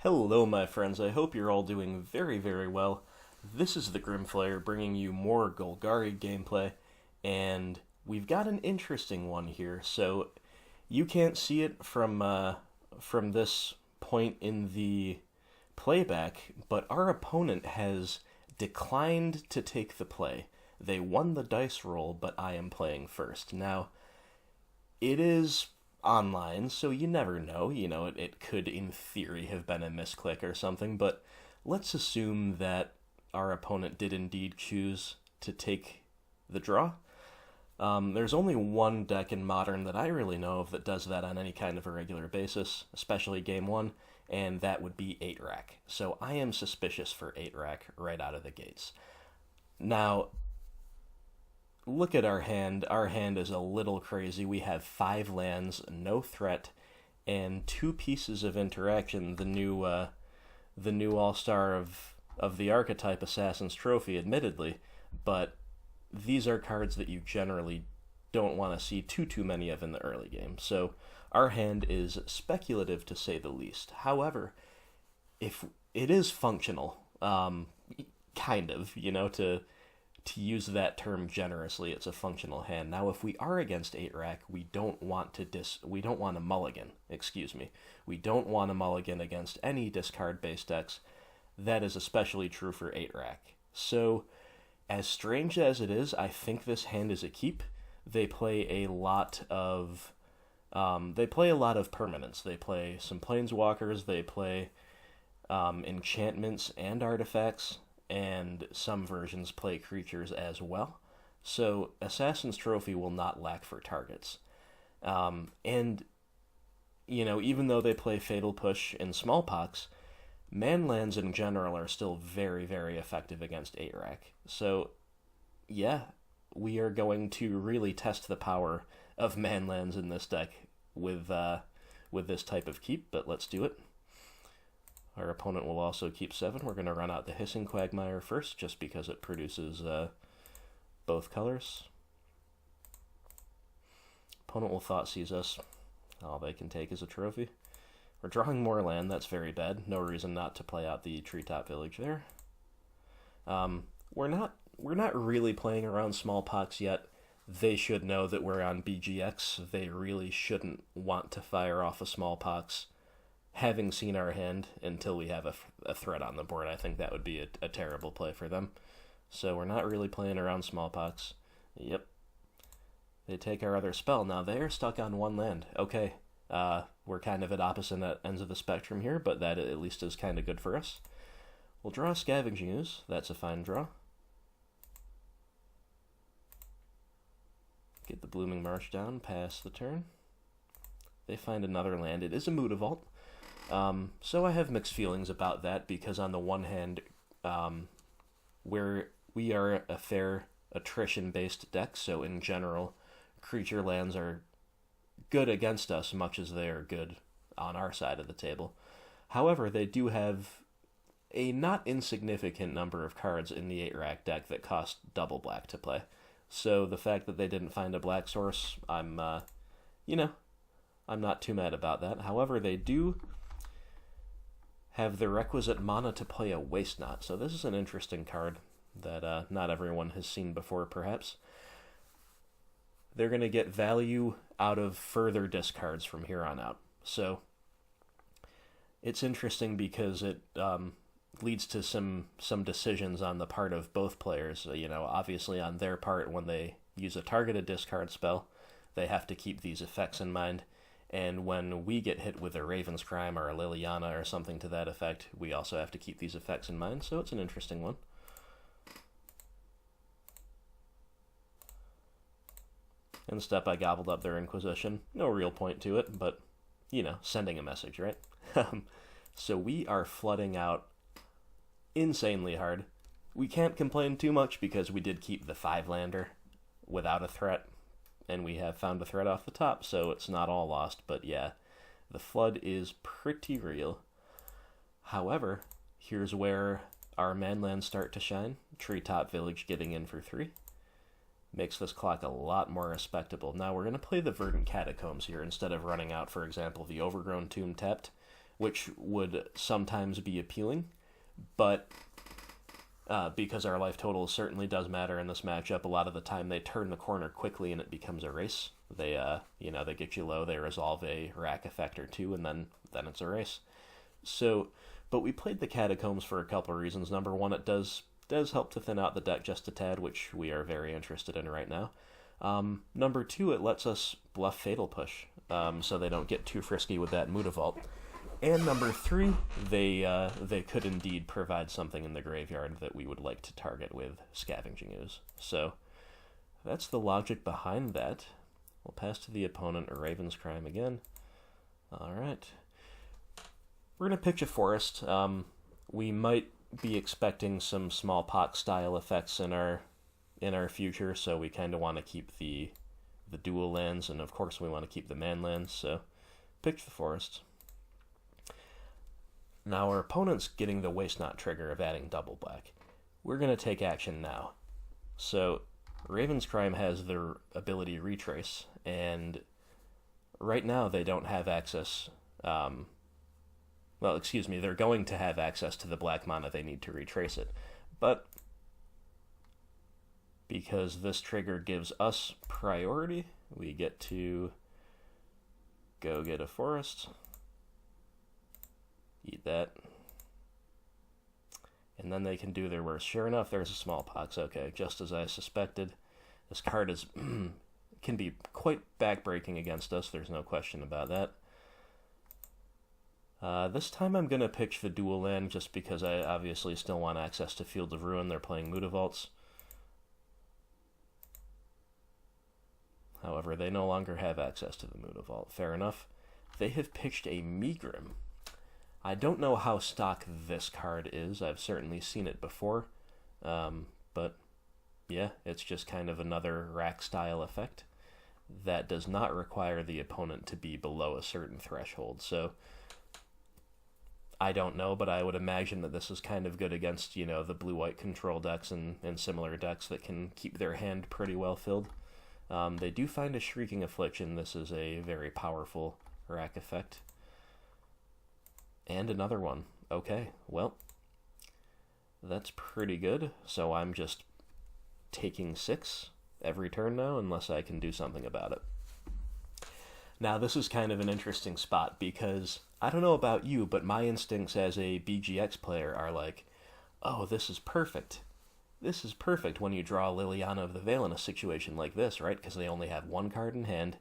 Hello, my friends. I hope you're all doing very, very well. This is the Grimflayer bringing you more Golgari gameplay, and we've got an interesting one here. So you can't see it from this point in the playback, but our opponent has declined to take the play. They won the dice roll, but I am playing first. Now, it is online, so you never know. It could, in theory, have been a misclick or something, but let's assume that our opponent did indeed choose to take the draw. There's only one deck in Modern that I really know of that does that on any kind of a regular basis, especially Game 1, and that would be 8-Rack. So I am suspicious for 8-Rack right out of the gates. Now, look at our hand. Our hand is a little crazy. We have 5 lands, no threat, and 2 pieces of interaction. The new all-star of the archetype, Assassin's Trophy, admittedly, but these are cards that you generally don't want to see too many of in the early game. So our hand is speculative to say the least. However, if it is functional, kind of, to use that term generously, it's a functional hand. Now, if we are against 8-Rack, we don't want to mulligan, excuse me. We don't want to mulligan against any discard-based decks. That is especially true for 8-Rack. So, as strange as it is, I think this hand is a keep. They play a lot of permanents. They play some planeswalkers, they play enchantments and artifacts, and some versions play creatures as well. So Assassin's Trophy will not lack for targets. And, even though they play Fatal Push and Smallpox, manlands in general are still very, very effective against 8-Rack. So, yeah, we are going to really test the power of manlands in this deck with this type of keep, but let's do it. Our opponent will also keep 7. We're going to run out the Hissing Quagmire first, just because it produces both colors. Opponent will Thoughtseize us. All they can take is a trophy. We're drawing more land. That's very bad. No reason not to play out the Treetop Village there. We're not really playing around Smallpox yet. They should know that we're on BGX. They really shouldn't want to fire off a Smallpox having seen our hand until we have a threat on the board. I think that would be a terrible play for them. So we're not really playing around Smallpox. Yep. They take our other spell. Now they're stuck on 1 land. Okay, we're kind of at opposite ends of the spectrum here, but that at least is kind of good for us. We'll draw Scavenging Ooze. That's a fine draw. Get the Blooming Marsh down, pass the turn. They find another land. It is a Mutavault. So I have mixed feelings about that, because on the one hand, we are a fair attrition-based deck, so in general, creature lands are good against us much as they are good on our side of the table. However, they do have a not insignificant number of cards in the 8-Rack deck that cost double black to play. So the fact that they didn't find a black source, I'm not too mad about that. However, they do have the requisite mana to play a Waste Not. So this is an interesting card that not everyone has seen before, perhaps. They're going to get value out of further discards from here on out. So it's interesting because it leads to some decisions on the part of both players. Obviously on their part, when they use a targeted discard spell, they have to keep these effects in mind. And when we get hit with a Raven's Crime or a Liliana or something to that effect, we also have to keep these effects in mind, so it's an interesting one. Instead, I gobbled up their Inquisition. No real point to it, but, sending a message, right? So we are flooding out insanely hard. We can't complain too much because we did keep the 5-lander without a threat, and we have found a threat off the top, so it's not all lost. But yeah, the flood is pretty real. However, here's where our manlands start to shine. Treetop Village getting in for 3. Makes this clock a lot more respectable. Now we're going to play the Verdant Catacombs here instead of running out, for example, the Overgrown Tomb tapped. which would sometimes be appealing, but because our life total certainly does matter in this matchup, a lot of the time they turn the corner quickly and it becomes a race. They they get you low, they resolve a rack effect or two, and then it's a race. So, but we played the Catacombs for a couple of reasons. Number one, it does help to thin out the deck just a tad, which we are very interested in right now. Number two, it lets us bluff Fatal Push, so they don't get too frisky with that Mutavault. And number three, they could indeed provide something in the graveyard that we would like to target with Scavenging Ooze. So that's the logic behind that. We'll pass to the opponent, a Raven's Crime again. All right. We're going to pitch a Forest. We might be expecting some Smallpox style effects in our future, so we kind of want to keep the dual lands, and of course we want to keep the man lands, so pitch the Forest. Now our opponent's getting the Waste Not trigger of adding double black. We're going to take action now. So Raven's Crime has their ability Retrace, and right now they don't have access. They're going to have access to the black mana they need to retrace it. But because this trigger gives us priority, we get to go get a Forest. Eat that. And then they can do their worst. Sure enough, there's a Smallpox. Okay, just as I suspected. This card is can be quite backbreaking against us. There's no question about that. This time I'm going to pitch the dual land just because I obviously still want access to Field of Ruin. They're playing Mutavaults. However, they no longer have access to the Mutavault. Fair enough. They have pitched a Megrim. I don't know how stock this card is. I've certainly seen it before. But yeah, it's just kind of another rack-style effect that does not require the opponent to be below a certain threshold. So I don't know, but I would imagine that this is kind of good against, the blue-white control decks and similar decks that can keep their hand pretty well filled. They do find a Shrieking Affliction. This is a very powerful rack effect. And another one. Okay, well, that's pretty good. So I'm just taking 6 every turn now, unless I can do something about it. Now, this is kind of an interesting spot, because I don't know about you, but my instincts as a BGX player are like, oh, this is perfect. This is perfect when you draw Liliana of the Veil in a situation like this, right? Because they only have one card in hand,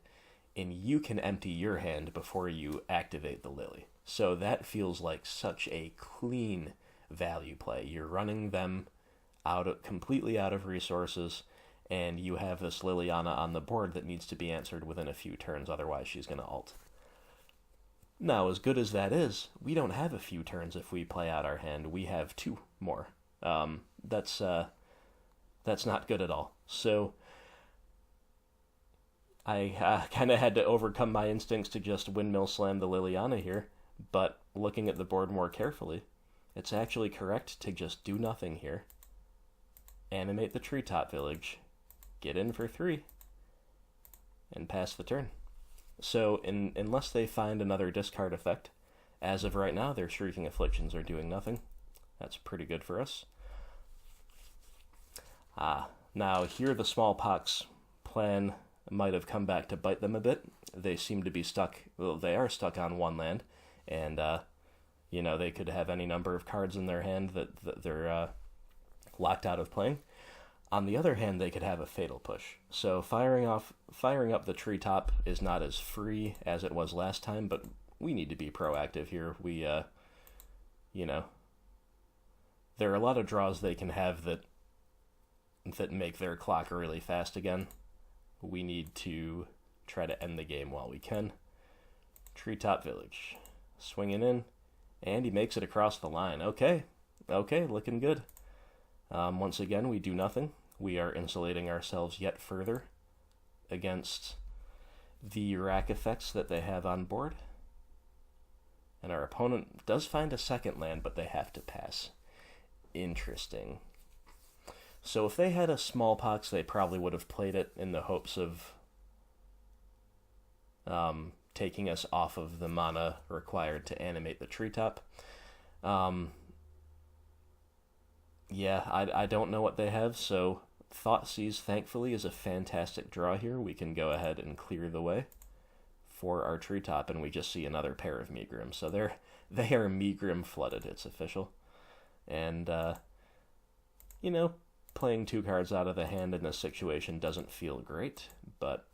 and you can empty your hand before you activate the Lily. So that feels like such a clean value play. You're running them completely out of resources, and you have this Liliana on the board that needs to be answered within a few turns, otherwise she's going to ult. Now, as good as that is, we don't have a few turns if we play out our hand. We have 2 more. That's not good at all. So I kind of had to overcome my instincts to just windmill slam the Liliana here, but looking at the board more carefully, it's actually correct to just do nothing here. Animate the Treetop Village, get in for 3, and pass the turn. So unless they find another discard effect, as of right now, their Shrieking Afflictions are doing nothing. That's pretty good for us. Now here the Smallpox plan might have come back to bite them a bit. They seem to be stuck, well, they are stuck on one land, and, they could have any number of cards in their hand that they're locked out of playing. On the other hand, they could have a Fatal Push. So firing up the Treetop is not as free as it was last time, but we need to be proactive here. We, there are a lot of draws they can have that make their clock really fast again. We need to try to end the game while we can. Treetop Village. Swinging in, and he makes it across the line. Okay, looking good. Once again, we do nothing. We are insulating ourselves yet further against the rack effects that they have on board. And our opponent does find a second land, but they have to pass. Interesting. So if they had a Smallpox, they probably would have played it in the hopes of taking us off of the mana required to animate the treetop. Yeah, I don't know what they have, so Thoughtseize, thankfully, is a fantastic draw here. We can go ahead and clear the way for our treetop, and we just see another pair of Megrim. So they are Megrim flooded, it's official. And, playing 2 cards out of the hand in this situation doesn't feel great, but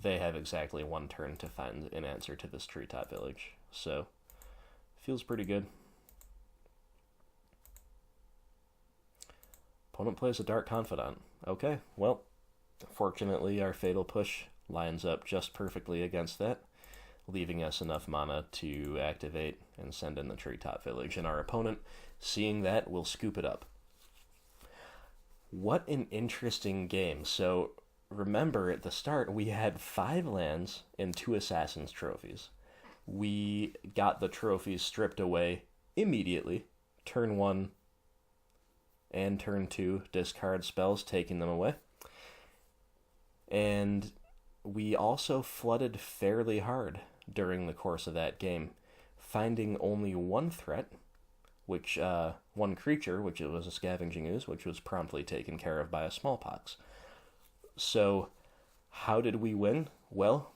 they have exactly 1 turn to find an answer to this treetop village. So, feels pretty good. Opponent plays a Dark Confidant. Okay, well, fortunately our Fatal Push lines up just perfectly against that, leaving us enough mana to activate and send in the treetop village, and our opponent, seeing that, will scoop it up. What an interesting game. So, remember, at the start, we had 5 lands and 2 Assassin's Trophies. We got the trophies stripped away immediately, turn 1 and turn 2, discard spells, taking them away. And we also flooded fairly hard during the course of that game, finding only 1 threat, which 1 creature, which it was a Scavenging Ooze, which was promptly taken care of by a Smallpox. So, how did we win? Well,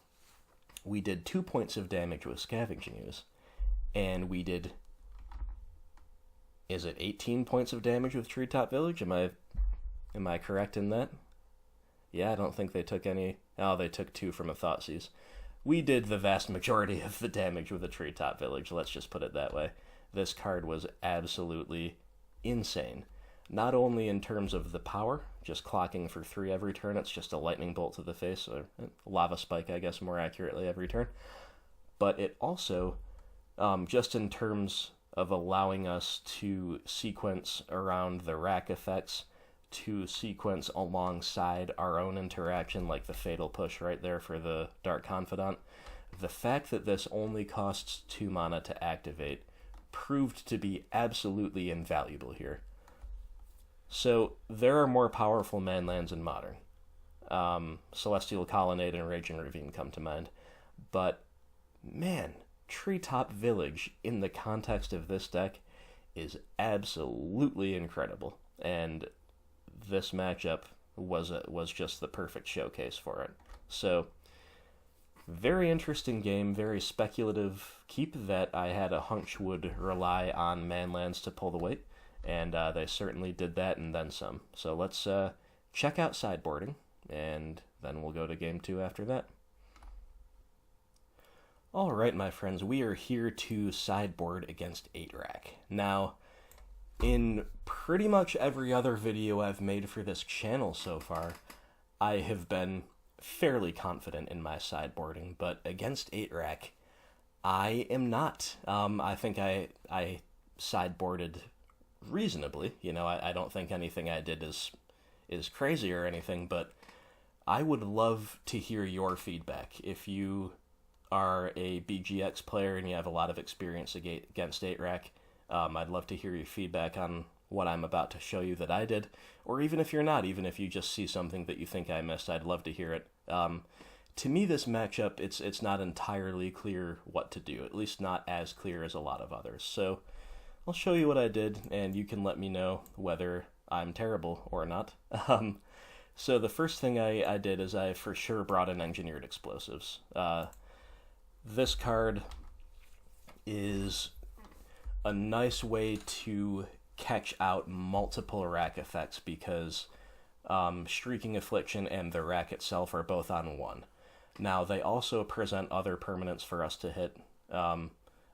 we did 2 points of damage with Scavenging Ooze, and we did, is it 18 points of damage with Treetop Village? Am I correct in that? Yeah, I don't think they took any. Oh, they took 2 from a Thoughtseize. We did the vast majority of the damage with the Treetop Village, let's just put it that way. This card was absolutely insane. Not only in terms of the power, just clocking for 3 every turn, it's just a lightning bolt to the face, or lava spike, I guess, more accurately, every turn. But it also, just in terms of allowing us to sequence around the rack effects, to sequence alongside our own interaction, like the Fatal Push right there for the Dark Confidant. The fact that this only costs 2 mana to activate proved to be absolutely invaluable here. So, there are more powerful manlands in Modern. Celestial Colonnade and Raging Ravine come to mind. But, man, Treetop Village, in the context of this deck, is absolutely incredible. And this matchup was just the perfect showcase for it. So, very interesting game, very speculative keep that I had a hunch would rely on manlands to pull the weight, and they certainly did that and then some. So let's check out sideboarding, and then we'll go to game 2 after that. Alright, my friends, we are here to sideboard against 8-Rack. Now, in pretty much every other video I've made for this channel so far, I have been fairly confident in my sideboarding, but against 8-Rack, I am not. I think I sideboarded reasonably. I don't think anything I did is crazy or anything, but I would love to hear your feedback. If you are a BGX player and you have a lot of experience against 8-Rack, I'd love to hear your feedback on what I'm about to show you that I did, or even if you're not, even if you just see something that you think I missed, I'd love to hear it. To me, this matchup, it's not entirely clear what to do, at least not as clear as a lot of others. So I'll show you what I did, and you can let me know whether I'm terrible or not. So the first thing I did is I for sure brought in Engineered Explosives. This card is a nice way to catch out multiple rack effects because Shrieking Affliction and the rack itself are both on 1. Now, they also present other permanents for us to hit.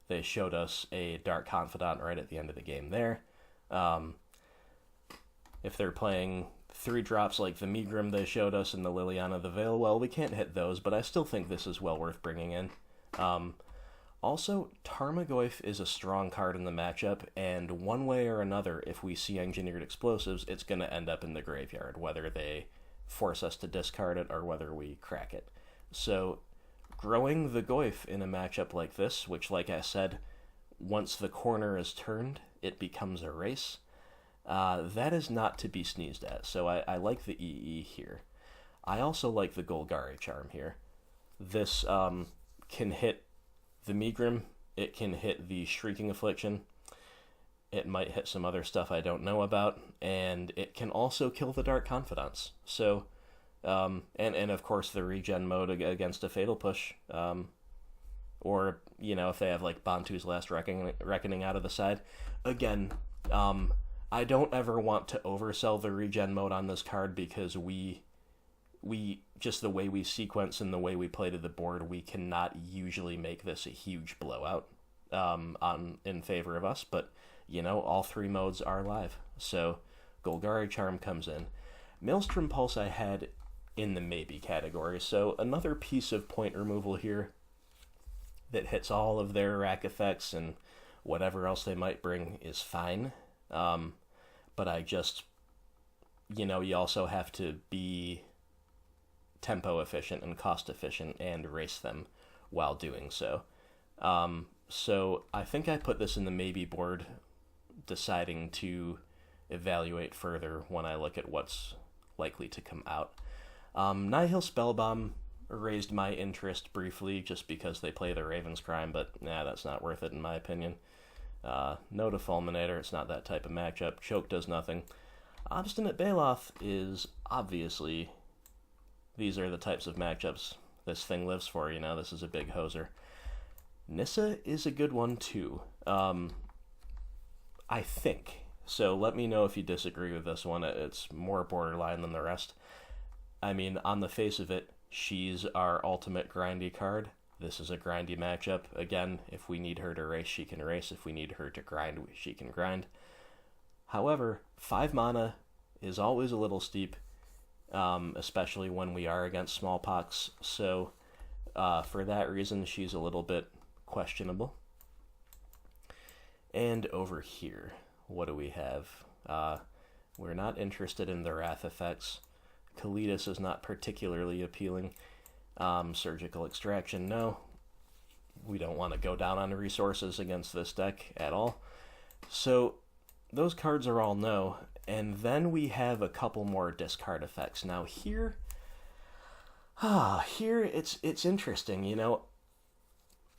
They showed us a Dark Confidant right at the end of the game there. If they're playing 3-drops like the Megrim they showed us and the Liliana the Veil, well, we can't hit those, but I still think this is well worth bringing in. Also, Tarmogoyf is a strong card in the matchup, and one way or another, if we see Engineered Explosives, it's going to end up in the graveyard, whether they force us to discard it or whether we crack it. So, growing the Goyf in a matchup like this, which, like I said, once the corner is turned, it becomes a race, that is not to be sneezed at, so I like the EE here. I also like the Golgari charm here. This can hit the Megrim, it can hit the Shrieking Affliction, it might hit some other stuff I don't know about, and it can also kill the Dark Confidants. So, and of course the regen mode against a Fatal Push, or, if they have, like, Bantu's Last Reckoning out of the side. Again, I don't ever want to oversell the regen mode on this card, because we just the way we sequence and the way we play to the board, we cannot usually make this a huge blowout in favor of us, but all three modes are live. So Golgari Charm comes in. Maelstrom Pulse I had in the maybe category, so another piece of point removal here that hits all of their rack effects and whatever else they might bring is fine. But I just, you also have to be tempo efficient and cost efficient and race them while doing so. So I think I put this in the maybe board, deciding to evaluate further when I look at what's likely to come out. Nihil Spellbomb raised my interest briefly just because they play the Raven's Crime, but that's not worth it in my opinion. No to Fulminator, it's not that type of matchup. Choke does nothing. Obstinate Baloth is obviously, these are the types of matchups this thing lives for, this is a big hoser. Nissa is a good one too, I think. So let me know if you disagree with this one. It's more borderline than the rest. I mean, on the face of it, she's our ultimate grindy card. This is a grindy matchup. Again, if we need her to race, she can race. If we need her to grind, she can grind. However, 5 mana is always a little steep, especially when we are against Smallpox. So for that reason, she's a little bit questionable. And over here, what do we have? We're not interested in the Wrath effects. Kalidas is not particularly appealing. Surgical Extraction, no. We don't want to go down on resources against this deck at all. So those cards are all no. And then we have a couple more discard effects. Now here it's interesting,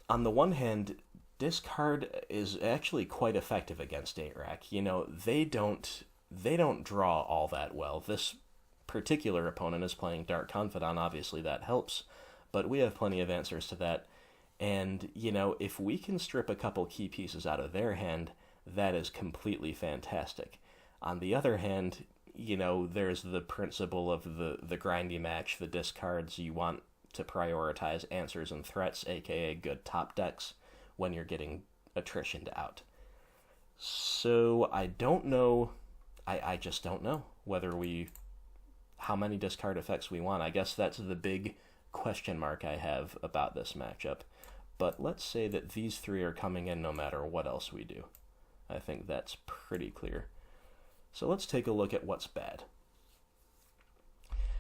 On the one hand, discard is actually quite effective against 8-rack. They don't draw all that well. This particular opponent is playing Dark Confidant, obviously that helps, but we have plenty of answers to that. And, if we can strip a couple key pieces out of their hand, that is completely fantastic. On the other hand, there's the principle of the grindy match, the discards. You want to prioritize answers and threats, aka good top decks, when you're getting attritioned out. So I don't know, I just don't know how many discard effects we want. I guess that's the big question mark I have about this matchup. But let's say that these three are coming in no matter what else we do. I think that's pretty clear. So let's take a look at what's bad.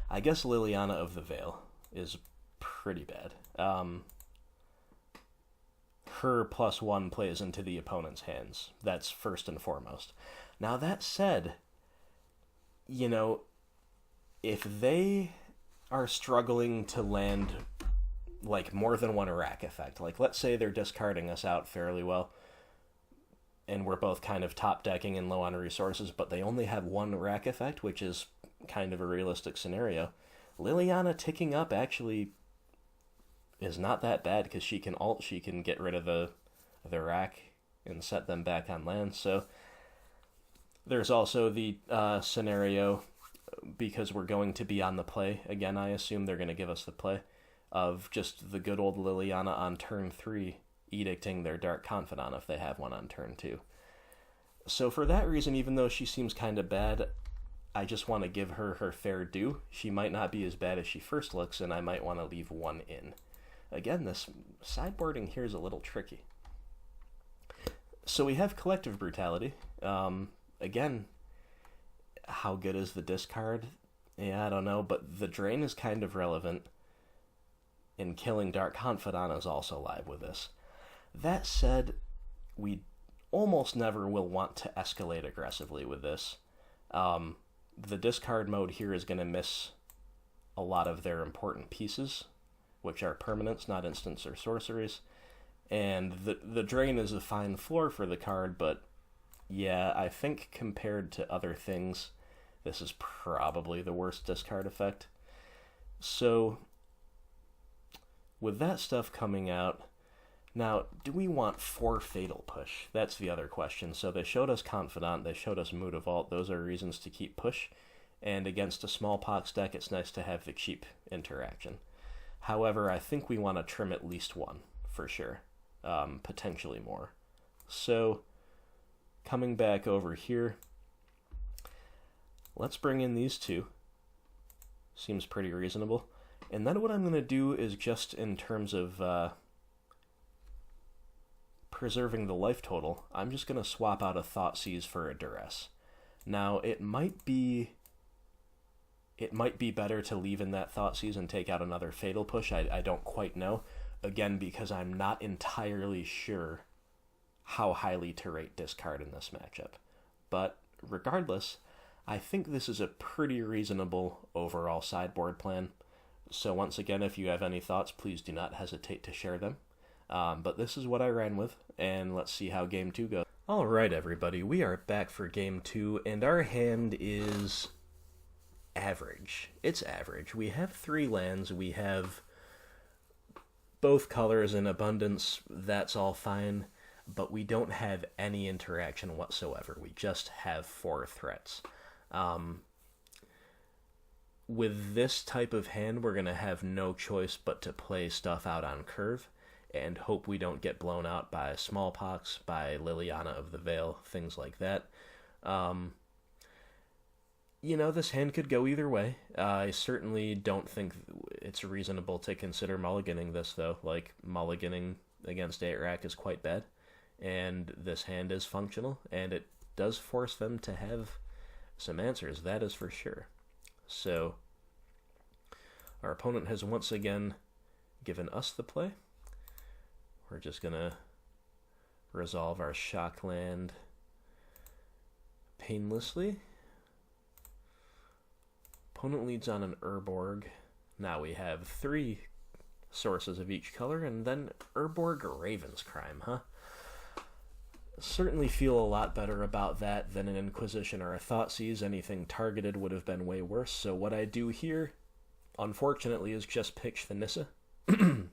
I guess Liliana of the Veil is pretty bad. Her +1 plays into the opponent's hands. That's first and foremost. Now that said, if they are struggling to land like more than one rack effect, like let's say they're discarding us out fairly well, and we're both kind of top decking and low on resources, but they only have one rack effect, which is kind of a realistic scenario, Liliana ticking up actually is not that bad, because she can ult, she can get rid of the rack and set them back on land. So there's also the scenario, because we're going to be on the play, again I assume they're going to give us the play, of just the good old Liliana on turn 3 edicting their Dark Confidant if they have one on turn 2. So for that reason, even though she seems kind of bad, I just want to give her her fair due. She might not be as bad as she first looks, and I might want to leave one in. Again, this sideboarding here is a little tricky. So we have Collective Brutality. Again, how good is the discard? Yeah, I don't know, but the drain is kind of relevant, and killing Dark Confidant is also live with this. That said, we almost never will want to escalate aggressively with this. The discard mode here is going to miss a lot of their important pieces, which are permanents, not instants or sorceries. And the drain is a fine floor for the card, but yeah, I think compared to other things, this is probably the worst discard effect. So, with that stuff coming out, now, do we want 4 Fatal Push? That's the other question. So they showed us Confidant, they showed us Mutavault, those are reasons to keep Push, and against a Smallpox deck, it's nice to have the cheap interaction. However, I think we want to trim at least 1, for sure. Potentially more. So, coming back over here, let's bring in these 2. Seems pretty reasonable. And then what I'm going to do is just in terms of preserving the life total, I'm just going to swap out a Thoughtseize for a Duress. Now, it might be better to leave in that Thoughtseize and take out another Fatal Push. I don't quite know. Again, because I'm not entirely sure how highly to rate discard in this matchup. But regardless, I think this is a pretty reasonable overall sideboard plan. So once again, if you have any thoughts, please do not hesitate to share them. But this is what I ran with, and let's see how Game 2 goes. Alright everybody, we are back for Game 2, and our hand is average. It's average. We have 3 lands, we have both colors in abundance, that's all fine, but we don't have any interaction whatsoever. We just have 4 threats. With this type of hand, we're going to have no choice but to play stuff out on curve and hope we don't get blown out by Smallpox, by Liliana of the Veil, things like that. This hand could go either way. I certainly don't think it's reasonable to consider mulliganing this, though. Like, mulliganing against Arak is quite bad, and this hand is functional, and it does force them to have some answers, that is for sure. So, our opponent has once again given us the play. We're just going to resolve our shock land painlessly. Opponent leads on an Urborg. Now we have 3 sources of each color, and then Urborg Raven's Crime, huh? Certainly feel a lot better about that than an Inquisition or a Thoughtseize. Anything targeted would have been way worse. So what I do here, unfortunately, is just pitch the Nissa,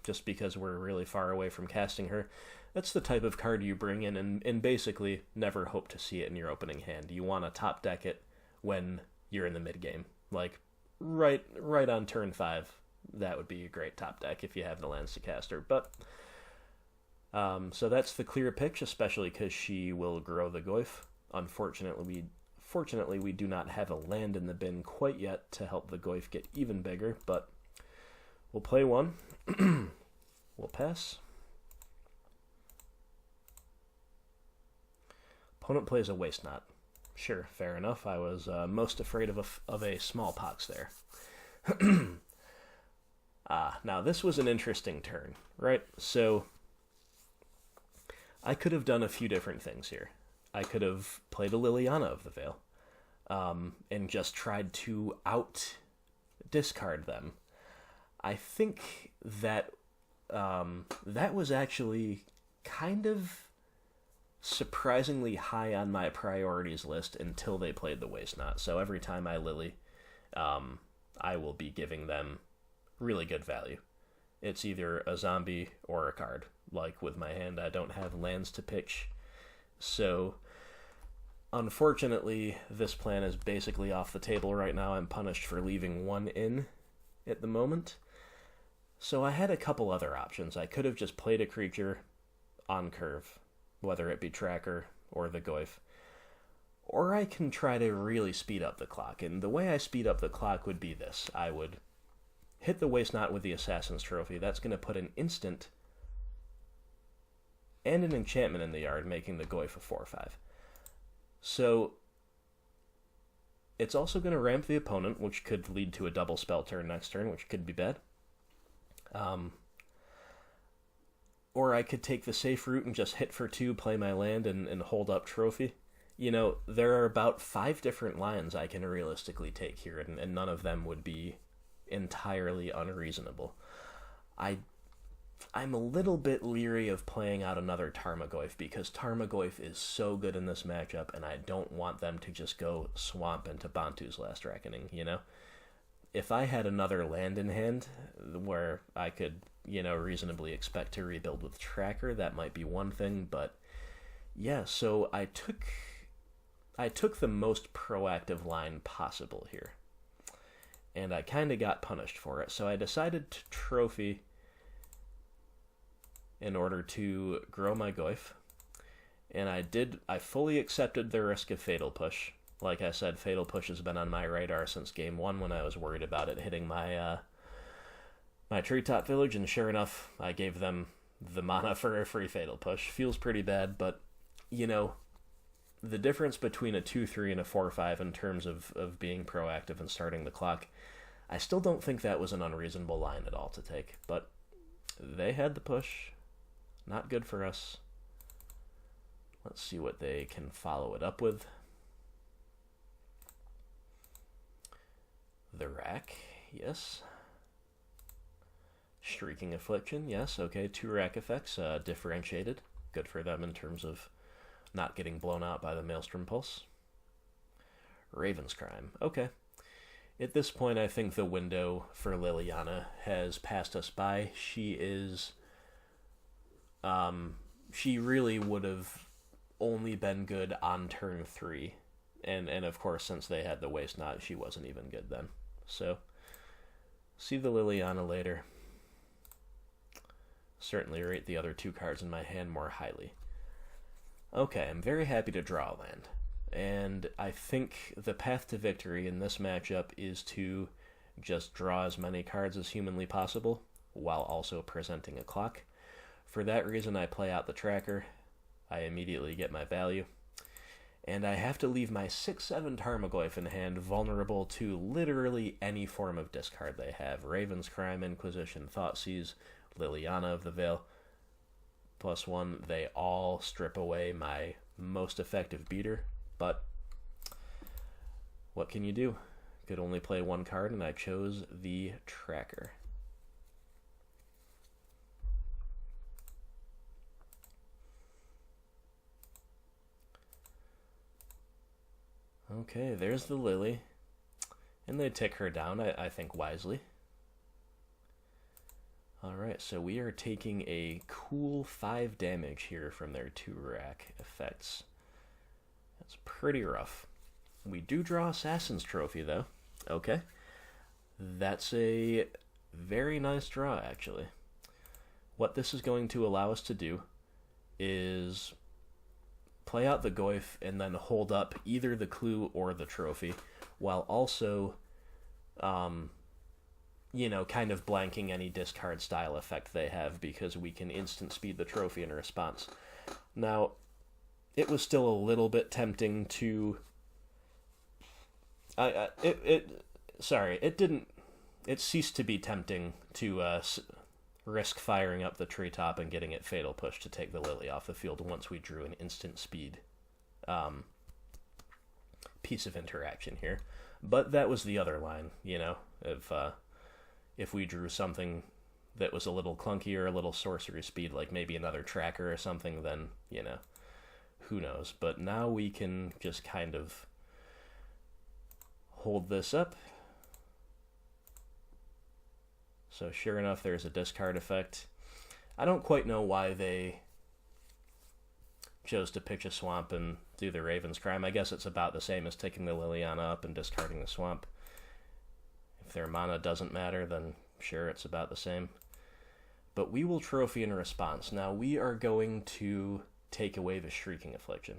just because we're really far away from casting her. That's the type of card you bring in and basically never hope to see it in your opening hand. You want to top deck it when you're in the mid-game. Like, right on turn 5, that would be a great top deck if you have the lands to cast her. But, so that's the clear pitch, especially because she will grow the Goyf. Unfortunately, we do not have a land in the bin quite yet to help the Goyf get even bigger, but we'll play one. We'll pass. Opponent plays a Waste Knot. Sure, fair enough. I was most afraid of a Smallpox there. Now this was an interesting turn, right? So I could have done a few different things here. I could have played a Liliana of the Veil and just tried to out-discard them. I think that that was actually kind of surprisingly high on my priorities list until they played the Waste Knot. So every time I Lily, I will be giving them really good value. It's either a zombie or a card. Like with my hand, I don't have lands to pitch. So unfortunately, this plan is basically off the table right now. I'm punished for leaving 1 in at the moment. So I had a couple other options. I could have just played a creature on curve, whether it be Tracker or the Goyf. Or I can try to really speed up the clock, and the way I speed up the clock would be this. I would hit the Waste Knot with the Assassin's Trophy. That's going to put an instant and an enchantment in the yard, making the Goyf a 4/5. So it's also going to ramp the opponent, which could lead to a double spell turn next turn, which could be bad. Or I could take the safe route and just hit for 2, play my land, and hold up Trophy. You know, there are about 5 different lines I can realistically take here, and none of them would be entirely unreasonable. I'm a little bit leery of playing out another Tarmogoyf because Tarmogoyf is so good in this matchup, and I don't want them to just go swamp into Bantu's Last Reckoning, you know? If I had another land in hand where I could, reasonably expect to rebuild with Tracker, that might be one thing, but yeah, so I took the most proactive line possible here, and I kind of got punished for it, so I decided to trophy in order to grow my Goyf, and I fully accepted the risk of Fatal Push. Like I said, Fatal Push has been on my radar since game 1 when I was worried about it hitting my my Treetop Village, and sure enough, I gave them the mana for a free Fatal Push. Feels pretty bad, but, the difference between a 2-3 and a 4-5 in terms of being proactive and starting the clock, I still don't think that was an unreasonable line at all to take, but they had the push. Not good for us. Let's see what they can follow it up with. The Rack, yes. Shrieking Affliction, yes, okay. 2 Rack effects, differentiated. Good for them in terms of not getting blown out by the Maelstrom Pulse. Raven's Crime, okay. At this point, I think the window for Liliana has passed us by. She really would have only been good on turn 3. And of course, since they had the Waste Knot, she wasn't even good then. So, see the Liliana later. Certainly rate the other 2 cards in my hand more highly. Okay, I'm very happy to draw a land. And I think the path to victory in this matchup is to just draw as many cards as humanly possible, while also presenting a clock. For that reason, I play out the Tracker. I immediately get my value. And I have to leave my 6/7 Tarmogoyf in hand vulnerable to literally any form of discard they have. Raven's Crime, Inquisition, Thoughtseize, Liliana of the Veil. +1, they all strip away my most effective beater, but what can you do? Could only play 1 card, and I chose the Tracker. Okay, there's the Lily. And they take her down, I think, wisely. Alright, so we are taking a cool 5 damage here from their 2 rack effects. That's pretty rough. We do draw Assassin's Trophy, though. Okay. That's a very nice draw, actually. What this is going to allow us to do is play out the Goyf and then hold up either the clue or the trophy, while also, kind of blanking any discard style effect they have, because we can instant speed the trophy in response. Now, it was still a little bit tempting to... It ceased to be tempting to risk firing up the Treetop and getting it Fatal Push to take the Lily off the field once we drew an instant speed piece of interaction here. But that was the other line, if we drew something that was a little clunkier, a little sorcery speed, like maybe another Tracker or something, then, who knows. But now we can just kind of hold this up. So sure enough, there's a discard effect. I don't quite know why they chose to pitch a swamp and do the Raven's Crime. I guess it's about the same as taking the Liliana up and discarding the swamp. If their mana doesn't matter, then sure, it's about the same. But we will trophy in response. Now, we are going to take away the Shrieking Affliction.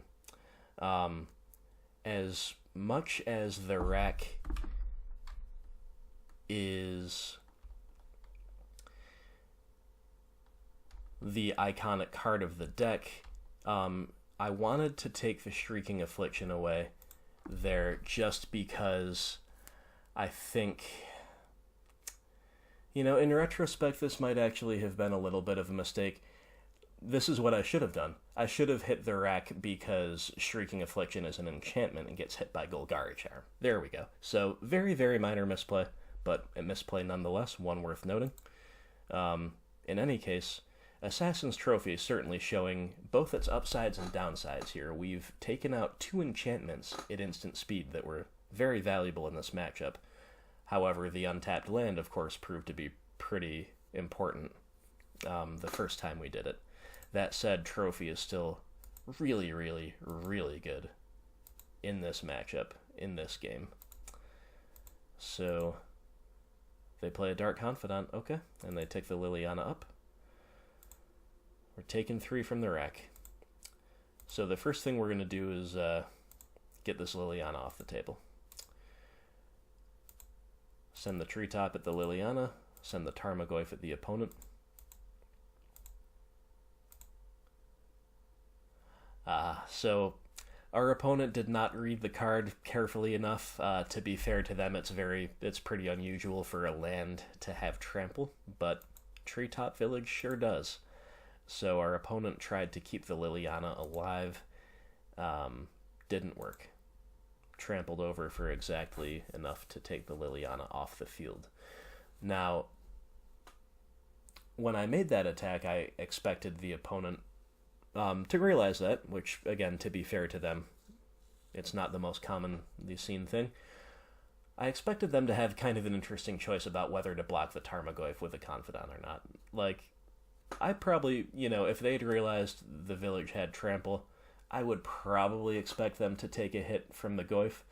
As much as the rack is the iconic card of the deck, I wanted to take the Shrieking Affliction away there just because I think, in retrospect, this might actually have been a little bit of a mistake. This is what I should have done. I should have hit the rack because Shrieking Affliction is an enchantment and gets hit by Golgari Charm. There we go. So, very, very minor misplay, but a misplay nonetheless, one worth noting. In any case, Assassin's Trophy is certainly showing both its upsides and downsides here. We've taken out 2 enchantments at instant speed that were very valuable in this matchup. However, the untapped land, of course, proved to be pretty important the first time we did it. That said, Trophy is still really, really, really good in this matchup, in this game. So, they play a Dark Confidant, okay, and they take the Liliana up. We're taking 3 from the rack. So the first thing we're going to do is get this Liliana off the table. Send the Treetop at the Liliana, send the Tarmogoyf at the opponent. So our opponent did not read the card carefully enough. To be fair to them, it's pretty unusual for a land to have trample, but Treetop Village sure does. So our opponent tried to keep the Liliana alive. Didn't work. Trampled over for exactly enough to take the Liliana off the field. Now, when I made that attack, I expected the opponent to realize that, which, again, to be fair to them, it's not the most commonly seen thing. I expected them to have kind of an interesting choice about whether to block the Tarmogoyf with a Confidant or not. Like, I probably, if they'd realized the village had trample, I would probably expect them to take a hit from the Goyf,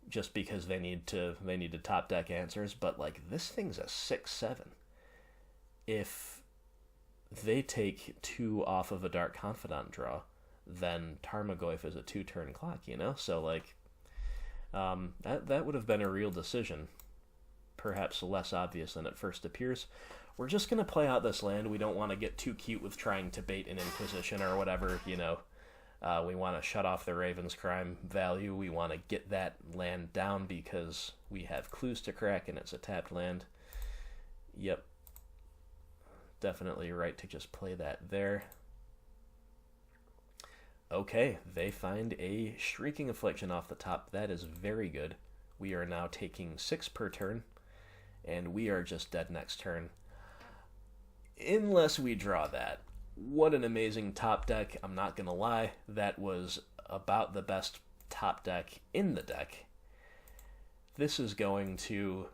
just because they need to top deck answers. But like, this thing's a 6/7. If they take 2 off of a Dark Confidant draw, then Tarmogoyf is a 2-turn clock. So like, that would have been a real decision, perhaps less obvious than it first appears. We're just going to play out this land. We don't want to get too cute with trying to bait an Inquisition or whatever, we want to shut off the Raven's Crime value. We want to get that land down because we have clues to crack and it's a tapped land. Yep. Definitely right to just play that there. Okay, they find a Shrieking Affliction off the top. That is very good. We are now taking 6 per turn, and we are just dead next turn. Unless we draw that. What an amazing top deck. I'm not going to lie. That was about the best top deck in the deck. This is going to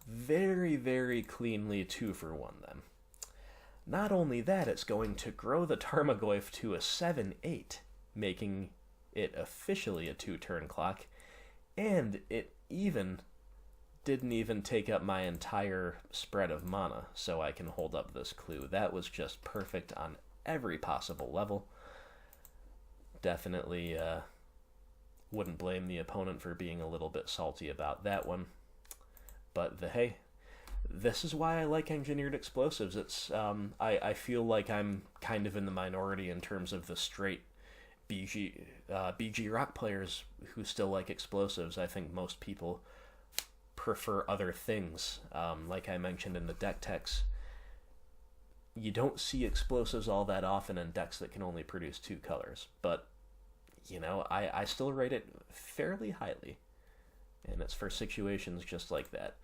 very, very cleanly 2 for 1 then. Not only that, it's going to grow the Tarmogoyf to a 7/8, making it officially a 2-turn clock, and it didn't even take up my entire spread of mana, so I can hold up this clue. That was just perfect on every possible level. Definitely wouldn't blame the opponent for being a little bit salty about that one. But hey, this is why I like engineered explosives. It's I feel like I'm kind of in the minority in terms of the straight BG rock players who still like explosives. I think most people prefer other things. Like I mentioned in the deck techs, you don't see explosives all that often in decks that can only produce 2 colors. But, I still rate it fairly highly. And it's for situations just like that.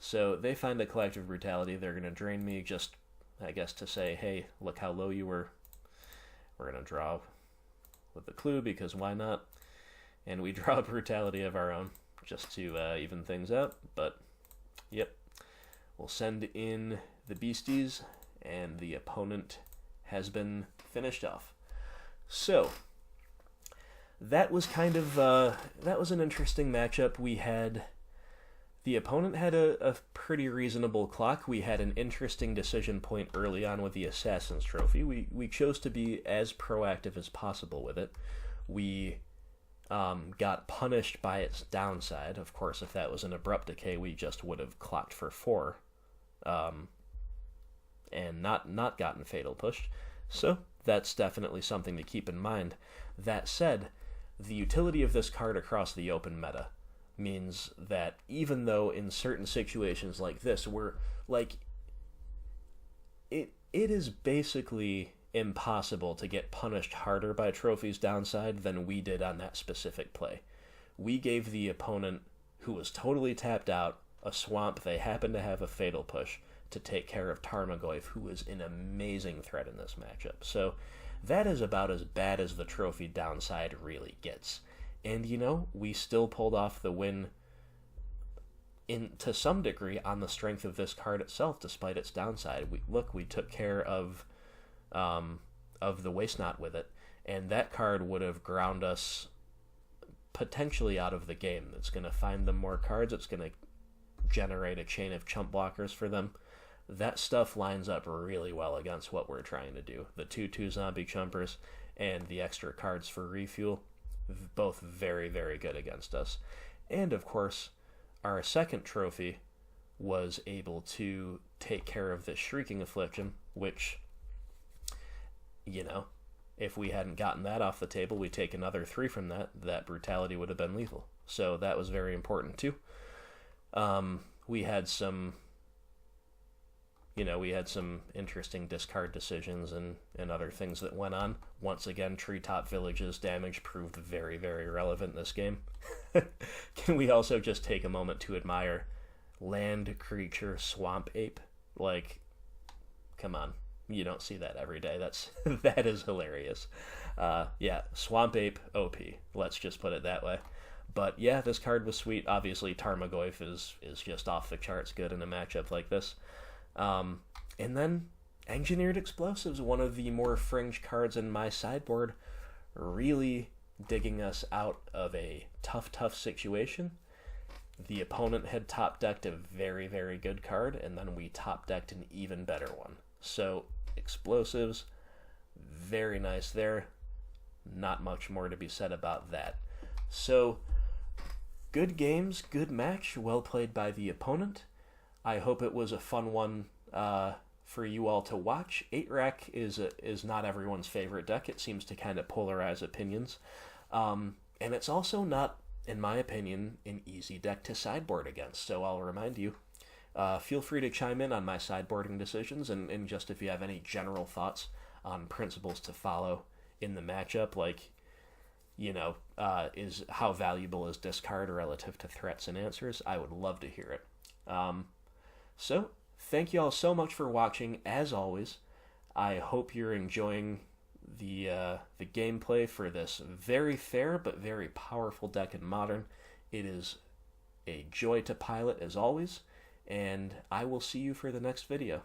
So they find a Collective Brutality. They're going to drain me just, I guess, to say, hey, look how low you were. We're going to draw with the clue, because why not? And we draw a Brutality of our own, just to even things out. But, yep, we'll send in the beasties, and the opponent has been finished off. So, that was kind of, that was an interesting matchup. The opponent had a pretty reasonable clock. We had an interesting decision point early on with the Assassin's Trophy. We chose to be as proactive as possible with it. We got punished by its downside. Of course, if that was an Abrupt Decay, we just would have clocked for 4 and not gotten Fatal Pushed. So that's definitely something to keep in mind. That said, the utility of this card across the open meta means that even though in certain situations like this, we're like, it is basically impossible to get punished harder by Trophy's downside than we did on that specific play. We gave the opponent, who was totally tapped out, a swamp. They happen to have a Fatal Push to take care of Tarmogoyf, who is an amazing threat in this matchup. So that is about as bad as the trophy downside really gets. And, you know, we still pulled off the win to some degree on the strength of this card itself, despite its downside. We took care of the Waste Knot with it, and that card would have ground us potentially out of the game. It's going to find them more cards. It's going to generate a chain of chump blockers for them. That stuff lines up really well against what we're trying to do. The 2/2 zombie chumpers and the extra cards for refuel, both very, very good against us. And of course, our second trophy was able to take care of this Shrieking Affliction, which, you know, if we hadn't gotten that off the table, we take another 3 from that Brutality would have been lethal. So that was very important too. We had some interesting discard decisions and other things that went on. Once again, Treetop Village's damage proved very, very relevant in this game. Can we also just take a moment to admire Land Creature Swamp Ape? Like, come on. You don't see that every day. That is hilarious. Yeah, Swamp Ape OP. Let's just put it that way. But yeah, this card was sweet. Obviously, Tarmogoyf is just off the charts good in a matchup like this. And then Engineered Explosives, one of the more fringe cards in my sideboard, really digging us out of a tough situation. The opponent had top decked a very, very good card, and then we top decked an even better one. So Explosives, very nice there. Not much more to be said about that. So good games, good match, well played by the opponent. I hope it was a fun one for you all to watch. 8-Rack is not everyone's favorite deck. It seems to kind of polarize opinions. And it's also not, in my opinion, an easy deck to sideboard against. So I'll remind you, feel free to chime in on my sideboarding decisions and just if you have any general thoughts on principles to follow in the matchup, like, you know, is how valuable is discard relative to threats and answers. I would love to hear it. So, thank you all so much for watching, as always. I hope you're enjoying the gameplay for this very fair but very powerful deck in Modern. It is a joy to pilot, as always, and I will see you for the next video.